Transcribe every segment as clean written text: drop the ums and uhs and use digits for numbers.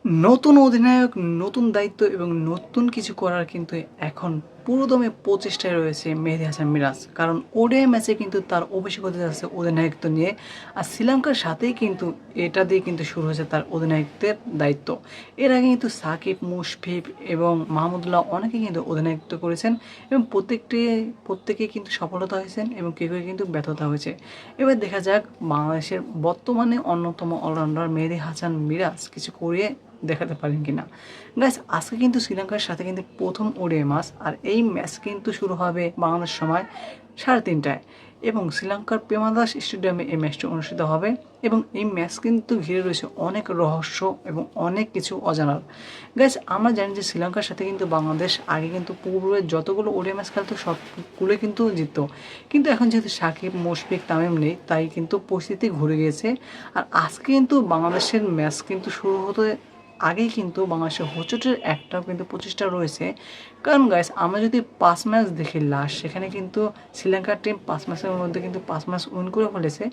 নতুন অধিনায়ক, নতুন দায়িত্ব এবং নতুন কিছু করার কিন্তু এখন পুরোদমে প্রচেষ্টায় রয়েছে মেহেদী হাসান মিরাজ। কারণ ওডিআই ম্যাচে কিন্তু তার অভিষেক হতে যাচ্ছে অধিনায়কত্ব নিয়ে। আর শ্রীলঙ্কার সাথেই কিন্তু এটা দিয়ে কিন্তু শুরু হয়েছে তার অধিনায়কত্বের দায়িত্ব। এর আগে কিন্তু সাকিব, মুশফিক এবং মাহমুদুল্লাহ অনেকে কিন্তু অধিনায়কত্ব করেছেন এবং প্রত্যেকেই কিন্তু সফলতা হয়েছেন এবং কেউ কেউ কিন্তু ব্যর্থতা হয়েছে। এবার দেখা যাক বাংলাদেশের বর্তমানে অন্যতম অলরাউন্ডার মেহেদী হাসান মিরাজ কিছু করিয়ে দেখাতে পারেন কিনা। গাইস, আজকে কিন্তু শ্রীলঙ্কার সাথে কিন্তু প্রথম ওডিআই ম্যাচ, আর এই ম্যাচ কিন্তু শুরু হবে বাংলাদেশ সময় 3:30টায় এবং শ্রীলঙ্কার প্রেমাদাস স্টেডিয়ামে এই ম্যাচটি অনুষ্ঠিত হবে। এবং এই ম্যাচ কিন্তু ঘিরে রয়েছে অনেক রহস্য এবং অনেক কিছু অজানার। গাইস, আমরা জানি যে শ্রীলঙ্কার সাথে কিন্তু বাংলাদেশ আগে কিন্তু পূর্বে যতগুলো ওডিআই ম্যাচ খেলতো সবগুলোই কিন্তু জিততো, কিন্তু এখন যেহেতু সাকিব, মুশফিক, তামিম নেই, তাই কিন্তু পরিস্থিতি ঘুরে গিয়েছে। আর আজকে কিন্তু বাংলাদেশের ম্যাচ কিন্তু শুরু হতে আগেই কিন্তু বাংলাদেশের হোঁচটের একটাও কিন্তু প্রচেষ্টা রয়েছে। কারণ গাইস, আমরা যদি 5 ম্যাচ দেখি লাস্ট, সেখানে কিন্তু শ্রীলঙ্কার টিম 5 ম্যাচের মধ্যে কিন্তু 5 ম্যাচ উইন করে ফেলেছে।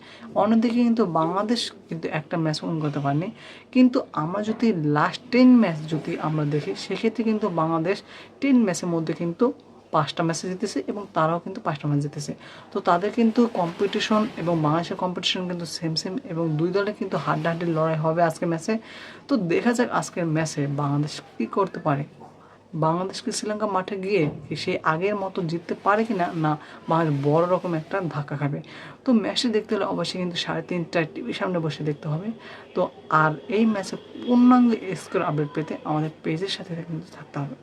অন্যদিকে কিন্তু বাংলাদেশ কিন্তু একটা ম্যাচ উইন করতে পারেনি। কিন্তু আমরা যদি লাস্ট 10 ম্যাচ যদি আমরা দেখি, সেক্ষেত্রে কিন্তু বাংলাদেশ 10 ম্যাচের মধ্যে কিন্তু 5টা ম্যাচে জিতেছে এবং তারাও কিন্তু 5টা ম্যাচ জিতেছে। তো তাদের কিন্তু কম্পিটিশন এবং বাংলাদেশের কম্পিটিশন কিন্তু সেম সেম এবং দুই দলে কিন্তু হাড্ডাহাড্ডি লড়াই হবে আজকের ম্যাচে। তো দেখা যাক আজকের ম্যাচে বাংলাদেশ কী করতে পারে। বাংলাদেশকে শ্রীলঙ্কা মাঠে গিয়ে কি সেই আগের মতো জিততে পারে কি না, না বাংলাদেশ বড় রকম একটা ধাক্কা খাবে। তো ম্যাচটি দেখতে হলে অবশ্যই কিন্তু 3:30টায় টিভির সামনে বসে দেখতে হবে। তো আর এই ম্যাচের পূর্ণাঙ্গ স্কোর আপডেট পেতে আমাদের পেজের সাথে কিন্তু থাকতে হবে।